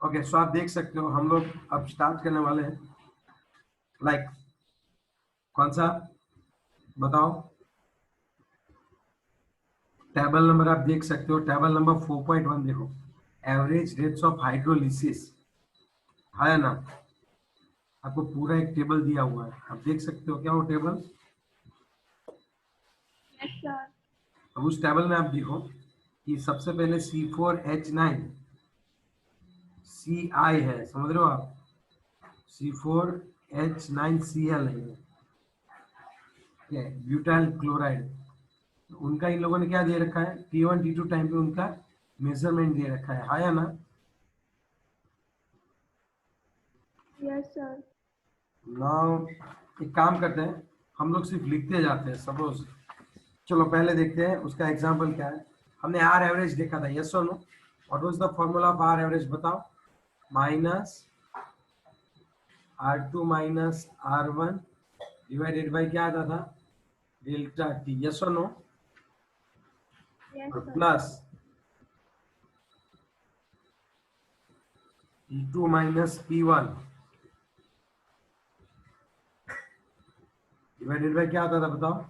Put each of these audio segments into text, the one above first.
Okay, सो आप देख सकते हो हम लोग अब स्टार्ट करने वाले हैं। लाइक कौन सा बताओ? टेबल नंबर आप देख सकते हो, टेबल नंबर 4.1 देखो, एवरेज रेट्स ऑफ हाइड्रोलिसिस है ना। आपको पूरा एक टेबल दिया हुआ है, आप देख सकते हो क्या वो टेबल। Yes sir. अब उस टेबल में आप देखो कि सबसे पहले C4H9 Ci है, समझ रहे हो आप? C4H9Cl है ये, ब्यूटाइल क्लोराइड। उनका इन लोगों ने क्या दे रखा है, T1 T2 टाइम पे उनका मेजरमेंट दे रखा है या ना। Yes sir. नाउ एक काम करते हैं, हम लोग सिर्फ लिखते जाते हैं सपोज। चलो पहले देखते हैं उसका एग्जांपल क्या है। हमने आर एवरेज देखा था, यस और no? What was the formula of R average बताओ? Minus R2 minus R1 divided by क्या आता था, डेल्टा टी, यस और नो? यस और sir. Plus P2 minus P1 divided by क्या आता था बताओ?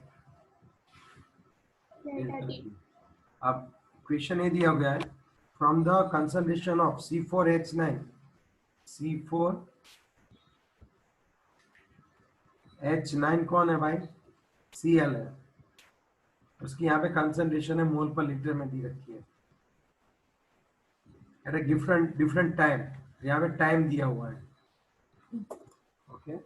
Delta T. अब क्वेश्चन ये दिया गया है, from the concentration of C4H9 C4H9 कौन है भाई? Cl है। उसकी यहाँ पे कंसंट्रेशन है मोल पर लीटर में दी रखी है at a different different time. यहाँ पे टाइम दिया हुआ है। ओके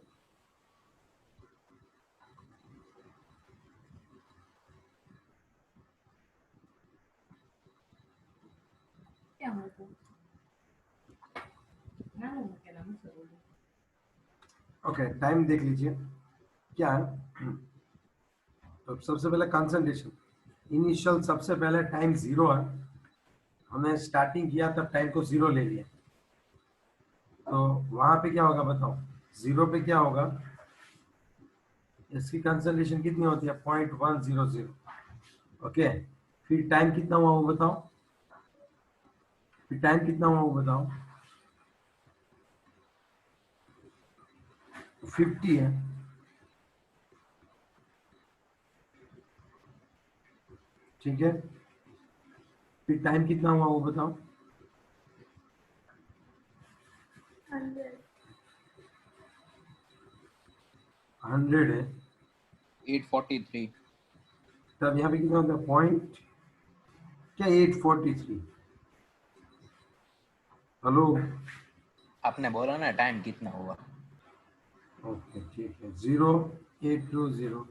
ओके, टाइम देख लीजिए क्या है। तो सबसे पहले कंसंट्रेशन इनिशियल, सबसे पहले टाइम जीरो है। हमने स्टार्टिंग किया तब टाइम को जीरो ले लिया, तो वहां पे क्या होगा बताओ? जीरो पे क्या होगा? इसकी कंसंट्रेशन कितनी होती है? 0.100। ओके, फिर टाइम कितना हुआ वो बताओ? फिर टाइम कितना हुआ वो बताओ? 50 है। ठीक है, फिर टाइम कितना हुआ वो बताओ? 100। 100 है। 843। तब यहाँ पे कितना होता है? पॉइंट क्या 843? हेलो, आपने बोला ना टाइम कितना हुआ। ओके ठीक है, 0820।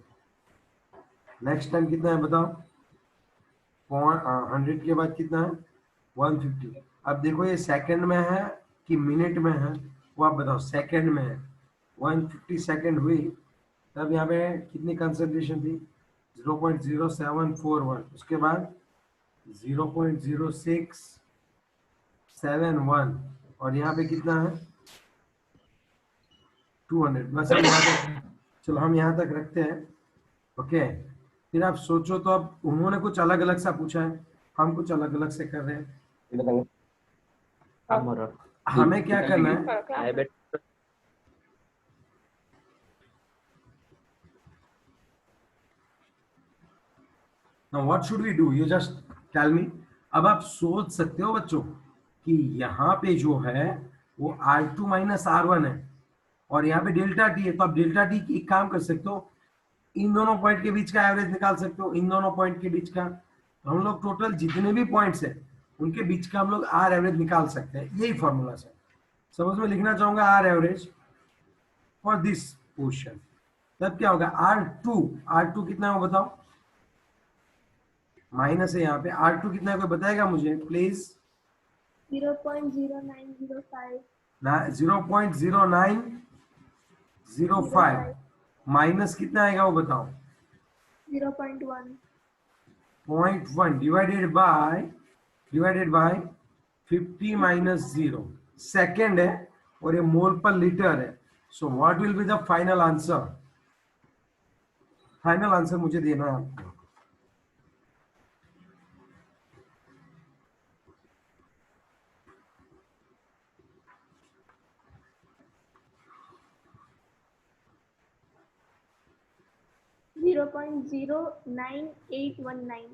नेक्स्ट टाइम कितना है बताओ? 100 के बाद कितना है? 150। अब देखो ये सेकंड में है कि मिनट में है, वो आप बताओ। सेकंड में है, 150 सेकंड हुई, तब यहाँ पे कितनी कंसंट्रेशन थी? 0.0741। उसके बाद 0.0671, और यहाँ पे कितना है? 200। बस हम यहाँ तक, चलो हम यहाँ तक रखते हैं। ओके, फिर आप सोचो तो, अब उन्होंने कुछ अलग अलग सा पूछा है, हम कुछ अलग अलग से कर रहे हैं। अब हमें क्या करना है? Now what should we do? You just tell me. अब आप सोच सकते हो बच्चों कि यहाँ पे जो है वो R2 माइनस R1 है, और यहाँ पे डेल्टा टी है। तो आप डेल्टा टी की एक काम कर सकते हो, इन दोनों पॉइंट के बीच का एवरेज निकाल सकते हो, इन दोनों पॉइंट के बीच का। तो हम लोग टोटल जितने भी पॉइंट्स है उनके बीच का हम लोग आर एवरेज निकाल सकते हैं। यही फॉर्मूला है। समझ में लिखना चाहूंगा R average for this portion. तब क्या होगा? R2 कितना है वो बताओ? माइनस है यहाँ पे। R2 कितना है कोई बताएगा मुझे प्लीज? 0.0905। 0.0905 माइनस कितना आएगा वो बताओ? 0.1। 0.1 डिवाइडेड बाय 50 माइनस 0 सेकेंड है, और ये मोल पर लीटर है। So what will be the final answer? Final answer मुझे देना है आपको। 0.09819.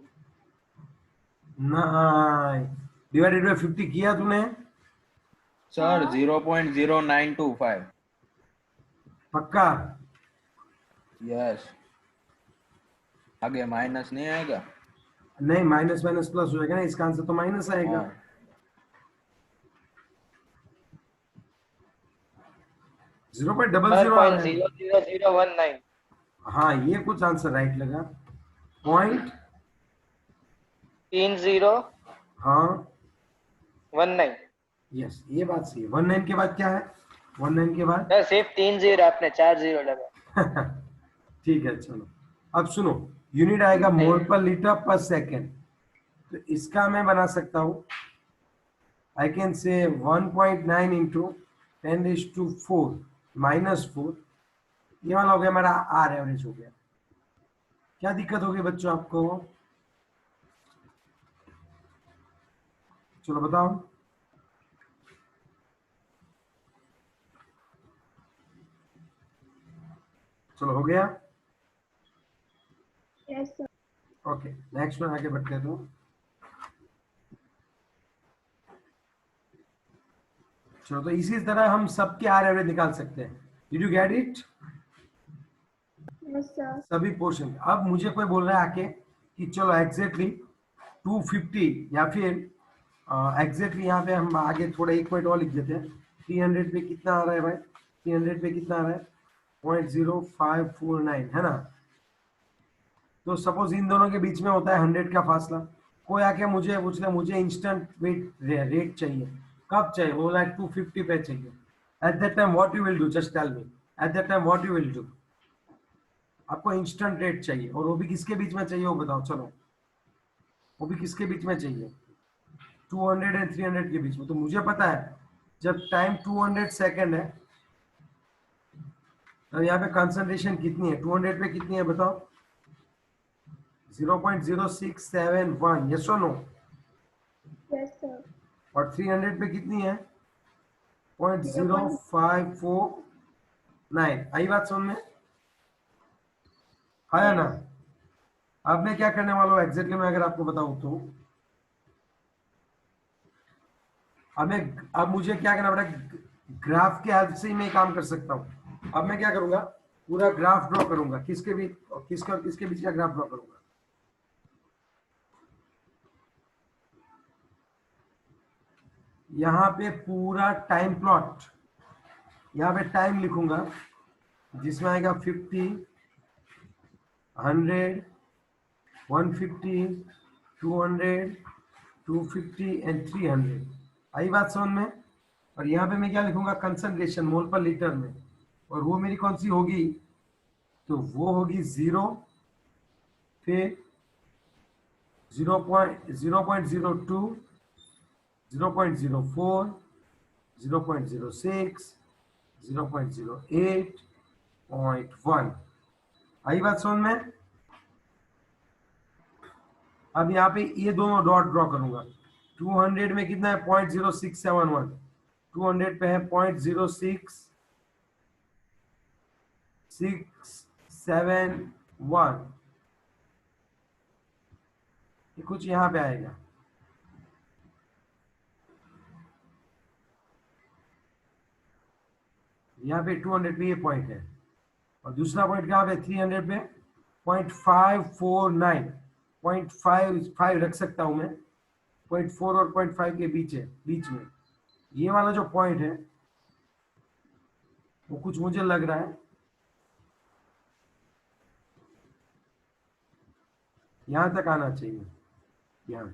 नहीं, डिवाइडेड बाय 50 किया तूने? सर हाँ। 0.0925. पक्का? यस. आगे माइनस नहीं आएगा? नहीं, माइनस माइनस प्लस हो जाएगा ना, इसका आंसर तो माइनस आएगा। हाँ. 0.00 आ रहा है। 0.00019. हाँ, ये कुछ आंसर राइट लगा। पॉइंट 3019. हाँ, यस, ये बात सही है। 19 के बाद क्या है? 19 के बाद सर सिर्फ 3 जीरो, आपने 4 जीरो लगा. ठीक है, चलो अब सुनो, यूनिट आएगा मोल पर लीटर पर सेकेंड। तो इसका मैं बना सकता हूं, आई कैन से 1.9 इंटू 10⁴ -4। ये वाला हो गया मेरा आर एवरेज हो गया। क्या दिक्कत होगी बच्चों आपको? चलो बताओ। चलो हो गया। Yes, sir. ओके, नेक्स्ट में आगे बढ़ते हैं। तो चलो, तो इसी तरह हम सबके आर एवरेज निकाल सकते हैं। Did you get it? Yes, sir. सभी पोर्शन। अब मुझे कोई बोल रहा है आके कि चलो एग्जैक्टली 250 या फिर एग्जैक्टली यहाँ पे हम आगे थोड़ा एक पॉइंट और लिख देते हैं। 300 पे कितना आ रहा है भाई? 300 पे कितना आ रहा है? 0.0549 है ना। तो सपोज इन दोनों के बीच में होता है 100 का फासला। कोई आके मुझे पूछ रहा है मुझे इंस्टेंट रेट चाहिए। कब चाहिए? वो लाइक 250 पे चाहिए। At that time what you will do? Just tell me. At that time what you will do? आपको इंस्टेंट रेट चाहिए, और वो भी किसके बीच में चाहिए वो बताओ। चलो, वो भी किसके बीच में चाहिए? 200 एंड 300 के बीच में। तो मुझे पता है जब टाइम 200 सेकेंड है तो यहाँ पे कंसंट्रेशन कितनी है? 200 पे कितनी है बताओ? 0.0671। यस और नो? Yes, sir. और 300 पे कितनी है? 0.0549। आई बात समझ में? है ना? Yes. अब मैं क्या करने वाला हूँ एग्जैक्टली मैं अगर आपको बताऊं तो, अब मुझे क्या करना पड़ेगा? ग्राफ के हेल्प से ही मैं काम कर सकता हूँ। अब मैं क्या करूंगा? पूरा ग्राफ ड्रॉ करूंगा। किसके बीच, किसका किसके बीच का ग्राफ ड्रॉ करूंगा? यहाँ पे पूरा टाइम प्लॉट, यहाँ पे टाइम लिखूंगा जिसमें आएगा 50, 100, 150, 200, 250 एंड 300। आई बात समझ में? और यहाँ पे मैं क्या लिखूंगा? कंसंट्रेशन मोल पर लीटर में। और वो मेरी कौन सी होगी? तो वो होगी 0, फिर 0.02, 0.04, 0.06, 0.08, 0.1। आई बात समझ में? अब यहाँ पे ये दोनों डॉट ड्रॉ करूंगा। 200 में कितना है? 0.0671। 200 पे है 0.06671। ये कुछ यहाँ पे आएगा। यहाँ पे 200 पे ये पॉइंट है, और दूसरा पॉइंट कहाँ पे? 300 पे 0.549। 0.55 रख सकता हूं मैं। 0.4 और 0.5 के बीच है, बीच में ये वाला जो पॉइंट है वो कुछ मुझे लग रहा है यहां तक आना चाहिए। यहाँ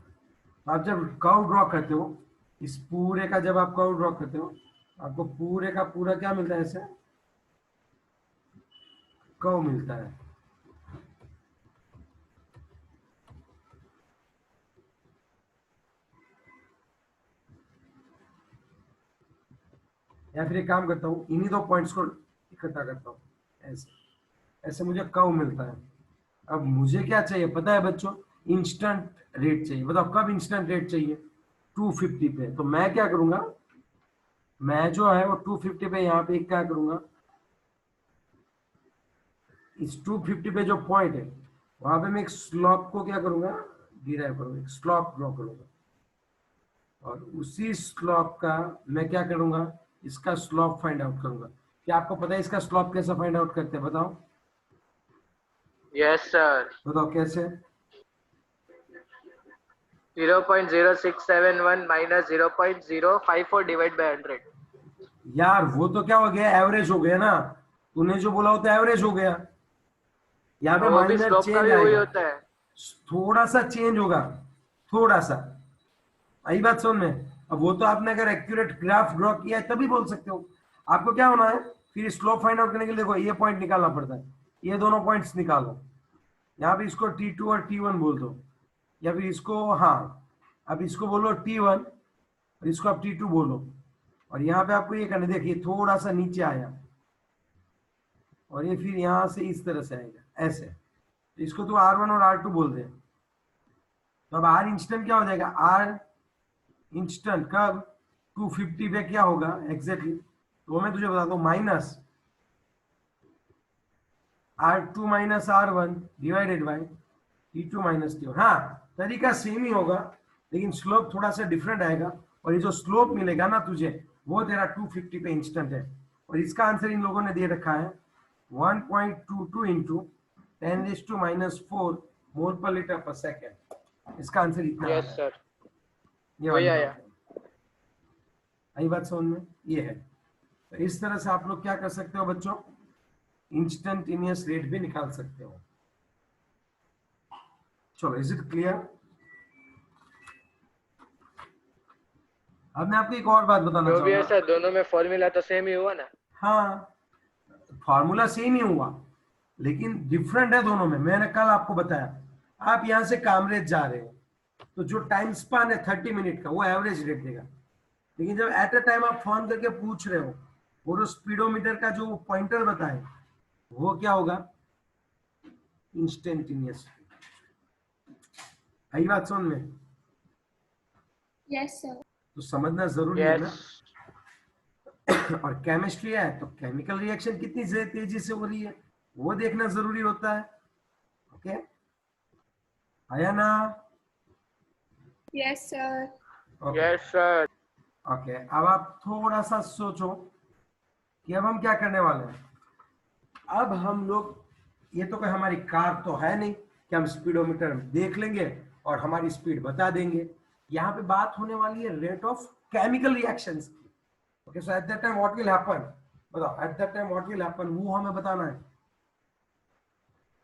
आप जब कर्व ड्रॉ करते हो, इस पूरे का जब आप कर्व ड्रॉ करते हो, आपको पूरे का पूरा क्या मिलता है? ऐसे कर्व मिलता है। या फिर एक काम करता हूँ, इन्हीं दो पॉइंट्स को इकट्ठा करता हूँ। ऐसे ऐसे मुझे कर्व मिलता है। अब मुझे क्या चाहिए पता है बच्चों? इंस्टेंट रेट चाहिए। बताओ कब इंस्टेंट रेट चाहिए? 250 पे। तो मैं क्या करूंगा? मैं जो है वो 250 पे यहाँ पे क्या करूंगा? इस 250 पे जो पॉइंट है वहां पे मैं एक स्लॉप को क्या करूंगा, डिराइव करूंगा, एक स्लॉप ड्रॉ करूंगा, और उसी स्लॉप का मैं क्या करूंगा, इसका स्लॉप फाइंड आउट करूंगा। क्या आपको पता है इसका स्लॉप कैसे फाइंड आउट करते हैं, बताओ यस सर। बताओ कैसे। 0.0671 minus 0.054 डिवाइड बाय 100। यार वो तो क्या हो गया, एवरेज हो गया ना, तूने जो बोला होता है एवरेज हो गया, यहाँ पे वो भी माइनर स्लोप का चेंज भी वही आएगा, होता है। थोड़ा सा चेंज होगा, थोड़ा सा। आई बात समझ में। अब वो तो आपने अगर एक्यूरेट ग्राफ ड्रॉ किया है तभी बोल सकते हो। आपको क्या होना है फिर स्लोप फाइंड आउट करने के लिए, देखो ये पॉइंट निकालना पड़ता है, ये दोनों पॉइंट्स निकालो, यहाँ पे इसको T2 और T1 बोल दो, या फिर इसको, हाँ अब इसको बोलो T1 और इसको आप T2 बोलो, और यहाँ पे आपको ये करना, देखिए थोड़ा सा नीचे आया और ये फिर यहाँ से इस तरह से आएगा ऐसे, तो इसको तो R1 और R2 बोल दे। तो अब R इंस्टेंट क्या हो जाएगा, R इंस्टेंट कब 250 पे क्या होगा एग्जैक्टली, तो मैं तुझे बताता हूँ, minus R2 minus R1 divided by T2 minus T1। हाँ तरीका सेम ही होगा लेकिन स्लोप थोड़ा सा डिफरेंट आएगा, और ये जो स्लोप मिलेगा ना तुझे वो तेरा 250 पे इंस्टेंट है, और इसका आंसर इन लोगों ने दे रखा है 1.22 इंटू 10⁻⁴ मोल पर लीटर पर सेकेंड। इसका आंसर इतना यस है। सर, ये वही वाली आया। बात है। आई बात समझ में, ये है। तो इस तरह से आप लोग क्या कर सकते हो बच्चों, इंस्टेंटेनियस रेट भी निकाल सकते हो। चलो इज इट क्लियर। अब मैं आपको एक और बात बताना जो भी है चाहूंगा। सर, दोनों में फॉर्मूला तो सेम ही हुआ ना। हाँ फॉर्मूला सेम ही हुआ लेकिन डिफरेंट है दोनों में। मैंने कल आपको बताया, आप यहाँ से कामरेज जा रहे हो तो जो टाइम स्पान है 30 मिनट का वो एवरेज रेट देगा, लेकिन जब एट अ टाइम आप फोन करके पूछ रहे हो और उस स्पीडोमीटर का जो पॉइंटर बताए वो क्या होगा, इंस्टेंटेनियस। आई बात समझ में। Yes, sir. तो समझना जरूरी है ना। यस और केमिस्ट्री है तो केमिकल रिएक्शन कितनी तेजी से हो रही है वो देखना जरूरी होता है। ओके आया ना। Yes, sir. Okay yes sir. Okay अब आप थोड़ा सा सोचो कि अब हम क्या करने वाले हैं। अब हम लोग, ये तो कोई हमारी कार तो है नहीं कि हम स्पीडोमीटर देख लेंगे और हमारी स्पीड बता देंगे। यहाँ पे बात होने वाली है रेट ऑफ केमिकल रिएक्शंस की। Okay so at that time what will happen, बताओ at that time what will happen, वो हमें बताना है।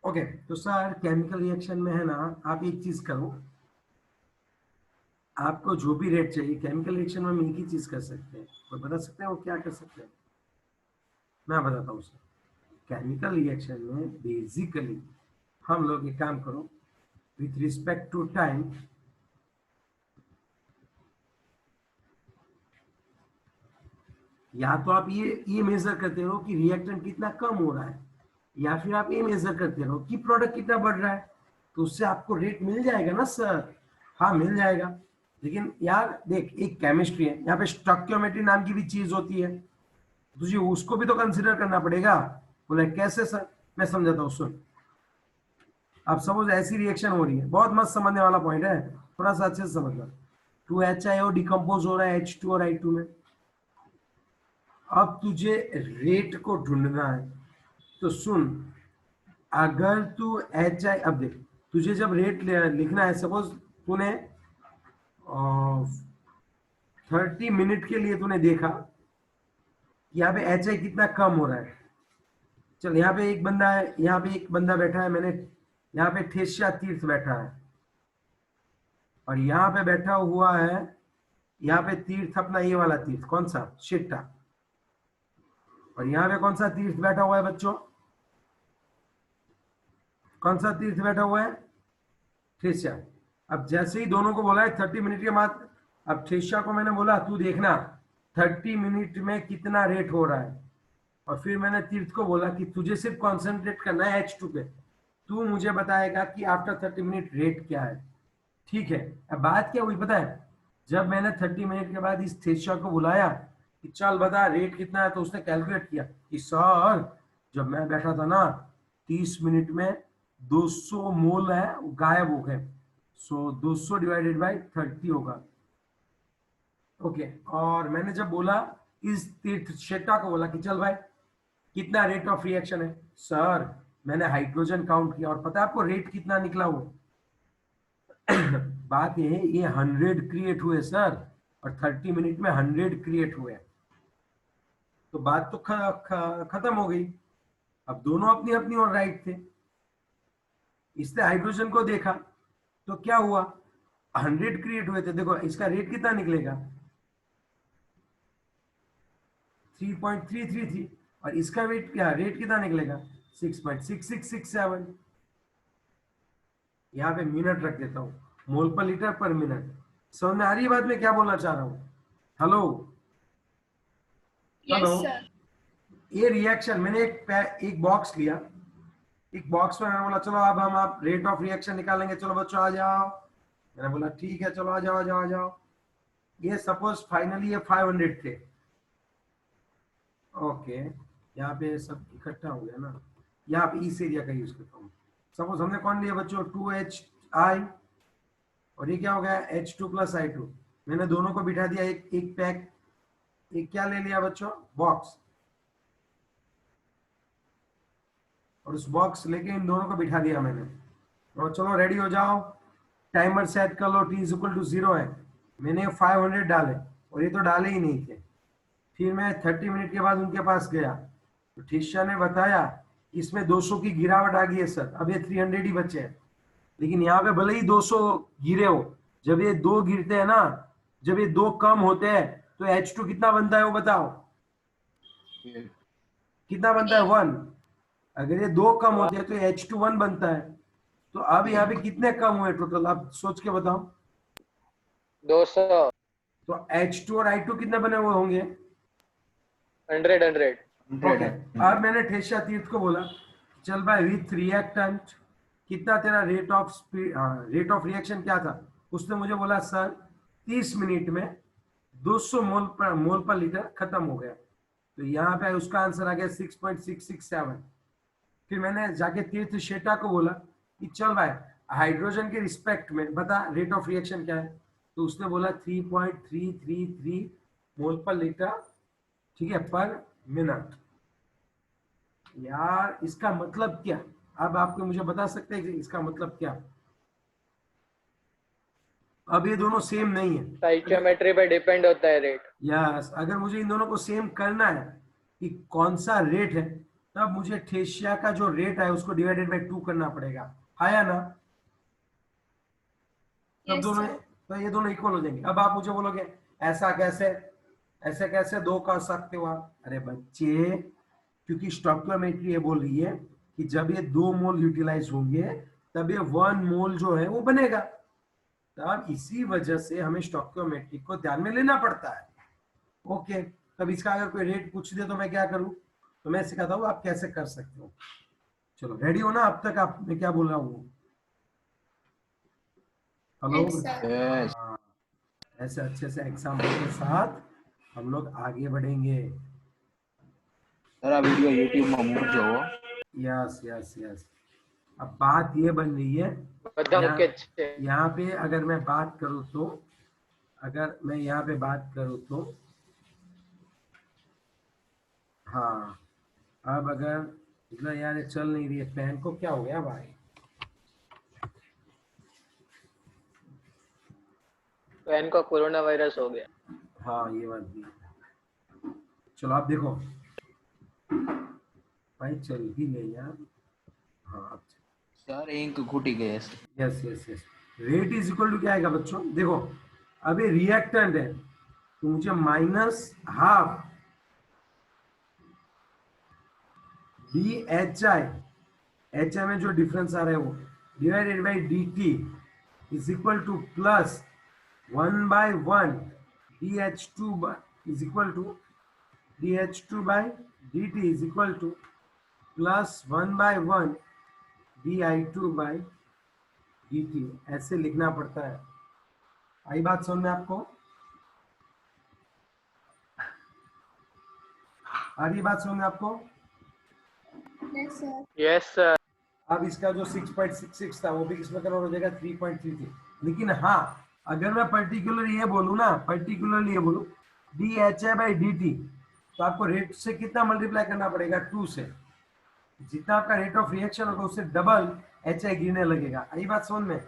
ओके तो सर केमिकल रिएक्शन में है ना, आप एक चीज करो, आपको जो भी रेट चाहिए केमिकल रिएक्शन में हम एक ही चीज कर सकते हैं। कोई बता सकते हैं वो क्या कर सकते हैं, मैं बताता हूँ सर। केमिकल रिएक्शन में बेसिकली हम लोग एक काम करो, विथ रिस्पेक्ट टू टाइम या तो आप ये मेजर करते रहो कि रिएक्टेंट कितना कम हो रहा है, या फिर आप ये मेजर करते रहो कि प्रोडक्ट कितना बढ़ रहा है, तो उससे आपको रेट मिल जाएगा ना सर। हाँ मिल जाएगा, लेकिन यार देख एक केमिस्ट्री है, यहाँ पे स्टोइकियोमेट्री नाम की भी चीज होती है, तुझे उसको भी तो कंसिडर करना पड़ेगा। बोले कैसे सर, मैं समझाता हूँ सुन। अब सपोज ऐसी रिएक्शन हो रही है, बहुत मस्त समझने वाला पॉइंट है, थोड़ा सा अच्छे से समझना। 2HIO डिकम्पोज हो रहा है H2 और I2 में। अब तुझे रेट को ढूंढना है तो सुन, अगर तू HI, अब देख तुझे जब रेट लिखना है, सपोज तूने 30 मिनट के लिए तूने देखा यहाँ पे HI कितना कम हो रहा है। चल यहाँ पे एक बंदा है, यहाँ पे एक बंदा बैठा है, मैंने यहाँ पे ठेस्या तीर्थ बैठा है, और यहाँ पे बैठा हुआ है, यहाँ पे तीर्थ अपना ये वाला तीर्थ कौन सा, शिट्टा, और यहाँ पे कौन सा तीर्थ बैठा हुआ है बच्चों, कौन सा तीर्थ बैठा हुआ है, ठेस्या। अब जैसे ही दोनों को बोला है 30 मिनट के बाद, अब ठेस्या को मैंने बोला तू देखना 30 मिनट में कितना रेट हो रहा है, और फिर मैंने तीर्थ को बोला कि तुझे सिर्फ कॉन्सेंट्रेट करना है H2 पे, तू मुझे बताएगा कि आफ्टर 30 मिनट रेट क्या है। ठीक है, अब बात क्या हुई पता है, जब मैंने 30 मिनट के बाद इस ठेस्या को बुलाया कि चल बता रेट कितना है, तो उसने कैलकुलेट किया कि सर जब मैं बैठा था ना 30 मिनट में 200 मोल है वो गायब हो गए, सो 200 डिवाइडेड बाय 30 होगा। ओके और मैंने जब बोला इस तीर्थ शेटा को बोला कि चल भाई कितना रेट ऑफ रिएक्शन है, सर मैंने हाइड्रोजन काउंट किया और पता है आपको रेट कितना निकला वो बात ये है ये 100 क्रिएट हुए सर और 30 मिनट में 100 क्रिएट हुए, तो बात तो खत्म हो गई। अब दोनों अपनी अपनी और राइट थे, इसने हाइड्रोजन को देखा तो क्या हुआ 100 क्रिएट हुए थे, देखो इसका रेट कितना निकलेगा 3.333 और इसका वेट क्या रेट कितना निकलेगा 6.6667। यहाँ पे मिनट रख देता हूँ, मोल पर लीटर पर मिनट। समझ में आ रही है बात में क्या बोलना चाह रहा हूँ? Hello Yes, hello sir. ये रिएक्शन मैंने एक बॉक्स लिया, एक बॉक्स में मैंने बोला चलो अब हम आप रेट ऑफ रिएक्शन निकालेंगे, चलो बच्चों आ जाओ। मैंने बोला ठीक है चलो आ जाओ आ जाओ आ जाओ। ये सपोज फाइनली ये 500 थे, ओके यहाँ पे सब इकट्ठा हो गया ना, यहाँ पे इस एरिया का यूज करता हूँ। सपोज हमने कौन लिया बच्चों 2HI और ये क्या हो गया H2 + I2। मैंने दोनों को बिठा दिया एक एक पैक, एक क्या ले लिया बच्चों बॉक्स, और उस बॉक्स लेके इन दोनों को बिठा दिया मैंने। और चलो रेडी हो जाओ, टाइमर सेट कर लो, t = 0 है। मैंने 500 डाले और ये तो डाले ही नहीं थे। फिर मैं 30 मिनट के बाद उनके पास गया तो ठिशिया ने बताया इसमें 200 की गिरावट आ गई है सर, अब ये 300 ही बचे हैं। लेकिन यहाँ पे भले ही 200 गिरे हो, जब ये दो गिरते हैं ना, जब ये दो कम होते हैं तो H2 कितना बनता है वो बताओ, कितना बनता है 1। अगर ये दो कम होते हैं तो H2 1 बनता है। तो अब यहाँ पे कितने कम हुए टोटल आप सोच के बताओ। 200 तो H2 और I2 कितने बने हुए होंगे 100 ओके। अब मैंने ठेसिया तीर्थ को बोला चल भाई विथ रिएक्टेंट कितना तेरा रेट ऑफ रिएक्शन क्या था। उसने मुझे बोला सर 30 मिनट में 200 मोल पर लीटर खत्म हो गया। तो यहाँ पे उसका आंसर आ गया 6.667। फिर मैंने जाके तीर्थ शेटा को बोला कि चल भाई हाइड्रोजन के रिस्पेक्ट में बता रेट ऑफ रिएक्शन क्या है। तो उसने बोला 3.333 मोल पर लीटर, ठीक है, पर मिनट। यार इसका मतलब क्या, अब आपको मुझे बता सकते हैं कि इसका मतलब क्या। अब ये दोनों सेम नहीं है, स्टोइकियोमेट्री पे डिपेंड होता है रेट। यस अगर मुझे इन दोनों को सेम करना है कि कौन सा रेट है, तब मुझे ठेसिया का जो रेट है उसको डिवाइडेड बाय 2 करना पड़ेगा, है या ना। तब Yes, दोनों sir. तो ये दोनों इक्वल हो जाएंगे। अब आप मुझे बोलोगे ऐसा कैसे, ऐसे कैसे दो कर सकते हो आप। अरे बच्चे क्योंकि स्टोइकियोमेट्री ये बोल रही है कि जब ये 2 मोल यूटिलाइज होंगे तब ये 1 मोल जो है वो बनेगा। तब इसी वजह से हमें स्टोइकियोमेट्री को ध्यान में लेना पड़ता है। ओके तब इसका अगर कोई रेट पूछ दे तो मैं क्या करूं, तो मैं सिखाता हूँ आप कैसे कर सकते हो। चलो रेडी हो ना, अब तक आप मैं क्या बोल रहा हूँ। Hello Yes, sir. यस हाँ, ऐसे अच्छे से एग्जाम्पल के साथ हम लोग आगे बढ़ेंगे। તારા વિડિયો YouTube માં મૂકજો હો। Yes yes yes. अब बात ये बन रही है બધા મૂકે જ છે। यहाँ पे अगर मैं बात करूँ तो, अगर मैं यहाँ पे बात करूँ तो हाँ, अब अगर मतलब यार ये चल नहीं रही है, पेन को क्या हो गया भाई। तो इनको कोरोना वायरस हो गया। हाँ ये बात भी है। चलो आप देखो भाई चल ही ले यार। हाँ अब સર ઇંક ઘૂટી ગઈ હશે। Yes yes yes. Rate is equal to क्या आएगा बच्चों, देखो अब ये रिएक्टेंट है तो मुझे -12 DHI, HI में जो डिफरेंस आ रहा है वो divided by DT is equal to plus 1/1 DH2 is equal to DH2 by DT is equal to plus 1/1 DI2 by DT। ऐसे लिखना पड़ता है। आई बात समझ में आपको, आ रही बात समझ में आपको। Yes, sir. Yes sir. अब इसका जो 6.66 था वो भी किसमें कन्वर्ट हो जाएगा 3.33। लेकिन हाँ, अगर मैं पर्टिकुलर ये बोलूँ ना, पर्टिकुलरली ये बोलूँ D H A by D T, तो आपको रेट से कितना मल्टीप्लाई करना पड़ेगा 2 से। जितना आपका रेट ऑफ रिएक्शन होगा उससे डबल एच आई गिरने लगेगा। यही बात समझ में?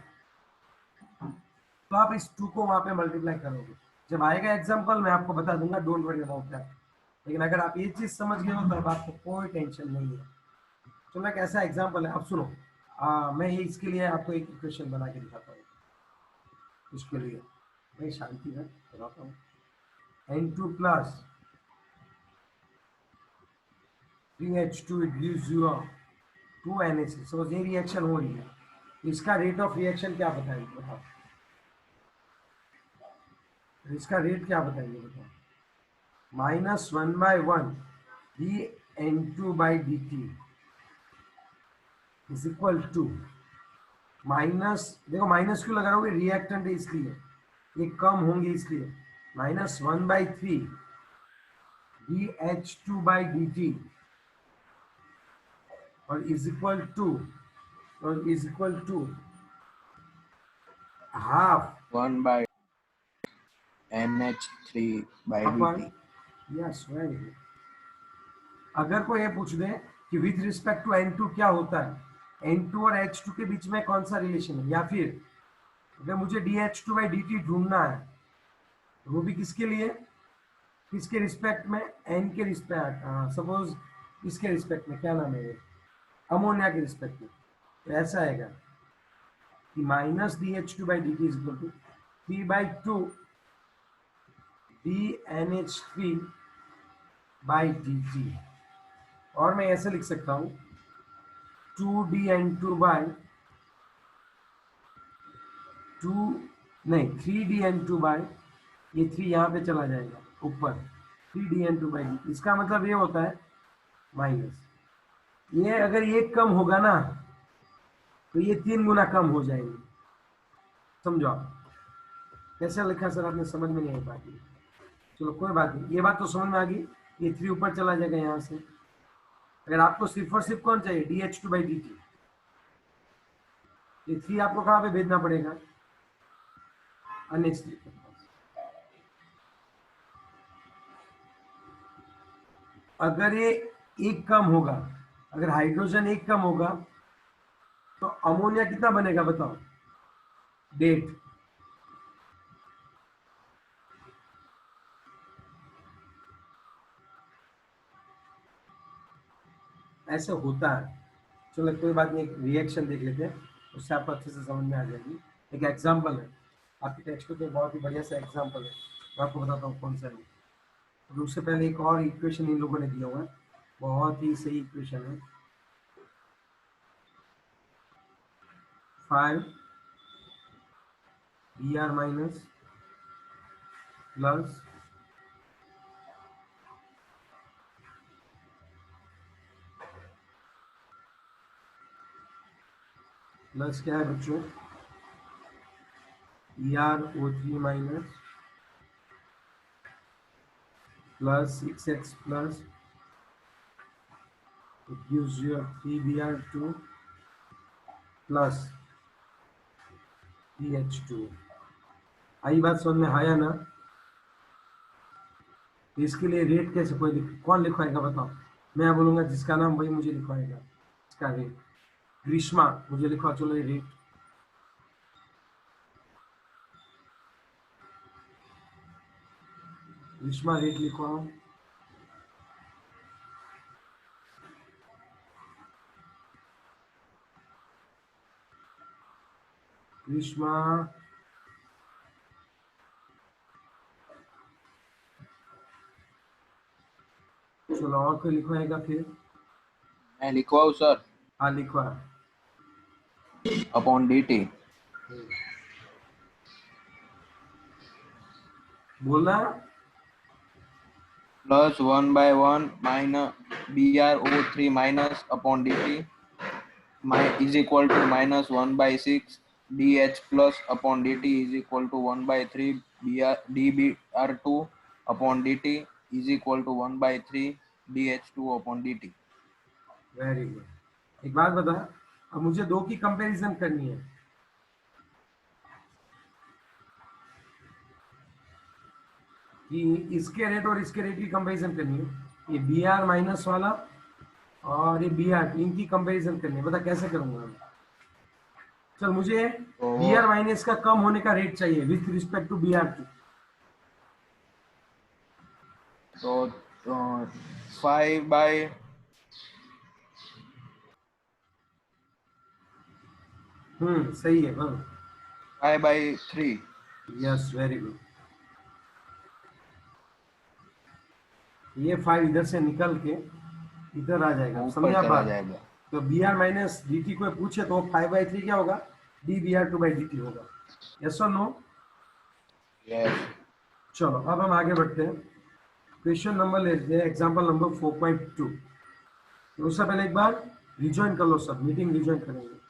तो आप इस 2 को वहां पे मल्टीप्लाई करोगे। जब आएगा एग्जांपल मैं आपको बता दूंगा, डोंट वरी अबाउट दैट। लेकिन अगर आप ये चीज समझ गए हो तो अब आपको कोई टेंशन नहीं है। तो मैं कैसा एग्जांपल है अब सुनो। मैं ये इसके लिए आपको एक इक्वेशन बना के दिखाता हूँ। इसके लिए मैं शांति में बताता हूँ। N2 plus 3H2 it gives you 2NH3। Suppose ये रिएक्शन हो रही है, इसका रेट ऑफ रिएक्शन क्या बताएंगे बताओ? इसका रेट क्या बताएंगे बताओ? -1/1 dN2 by dt is equal to minus, देखो माइनस क्यों लगा रहा हूँ, रिएक्टेंट है इसलिए, ये कम होंगे इसलिए, -1/3 dH2 by dt और is equal to half 1 by NH3 by अपन, dt। Yes very good. अगर कोई ये पूछ दे कि विथ रिस्पेक्ट टू N2 क्या होता है, N2 और H2 के बीच में कौन सा रिलेशन है, या फिर अगर मुझे DH2 by dt ढूंढना है, वो भी किसके लिए, किसके रिस्पेक्ट में, N के रिस्पेक्ट, सपोज इसके रिस्पेक्ट में, क्या नाम है ये, अमोनिया के रिस्पेक्ट में, तो ऐसा आएगा कि -DH2 by dt is equal to 3/2 dNH3 by dt। और मैं ऐसे लिख सकता हूँ 2dN2 by 2 नहीं 3dN2 by, ये 3 यहाँ पे चला जाएगा ऊपर, 3dN2 by dt। इसका मतलब ये होता है माइनस, ये अगर ये कम होगा ना तो ये 3 गुना कम हो जाएंगे। समझो आप कैसा लिखा सर आपने, समझ में नहीं आ पाई? चलो कोई बात नहीं, ये बात तो समझ में आ गई। ये 3 ऊपर चला जाएगा यहाँ से। अगर आपको सिर्फ और सिर्फ कौन चाहिए, DH2 by dt, ये 3 आपको कहाँ पे भेजना पड़ेगा, NH3 के पास। अगर ये एक कम होगा, अगर हाइड्रोजन एक कम होगा तो अमोनिया कितना बनेगा बताओ, डेट। ऐसे होता है। चलो कोई बात नहीं, एक रिएक्शन देख लेते हैं, उससे आपको अच्छे से समझ में आ जाएगी। एक एग्जांपल है आपके टेक्स्ट पे, बहुत ही बढ़िया सा एग्जांपल है, मैं आपको बताता हूँ कौन सा है। तो उससे पहले एक और इक्वेशन इन लोगों ने दिया हुआ है, बहुत ही सही इक्वेशन है। 5 Br माइनस प्लस प्लस क्या है बच्चों, ErO3 minus plus 6x plus it gives you 3Br2 plus BH2। आई बात समझ में आया ना? इसके लिए रेट कैसे, कौन लिखवाएगा बताओ? मैं बोलूंगा जिसका नाम वही मुझे लिखवाएगा इसका रेट। ग्रीष्मा मुझे लिखवा, चलो ये रेट। ग्रीष्मा रेट लिखवाओ। ग्रीष्मा चलो और कोई लिखवाएगा फिर? मैं लिखवाऊं सर? हाँ लिखवा। अपॉन dt बोलना plus 1/1 minus BrO3 minus upon dt is equal to -1/6 DH plus upon dt is equal to 1/3 DBr2 upon dt is equal to 1/3 DH2 upon dt। Very good. एक बात बता, अब मुझे दो की कंपैरिजन करनी है। कि इसके रेट और इसके रेट की कंपैरिजन करनी है। ये बी आर माइनस वाला और ये बी आर, इनकी कंपैरिजन करनी है। बता कैसे करूंगा मैं? चल मुझे बी आर माइनस का कम होने का रेट चाहिए with respect to B R two. तो 5 by सही है हाँ। 5 by 3। Yes very good. ये 5 इधर से निकल के इधर आ जाएगा, ऊपर समझा चला बात? जाएगा। तो B R minus D T को पूछे तो 5/3 क्या होगा? डी बी आर 2/dt होगा। यस और नो? यस। चलो अब हम आगे बढ़ते हैं। क्वेश्चन नंबर लेते हैं, एग्जाम्पल नंबर 4.2। तो उससे पहले एक बार रिज्वाइन कर लो, सब मीटिंग रिज्वाइन करेंगे।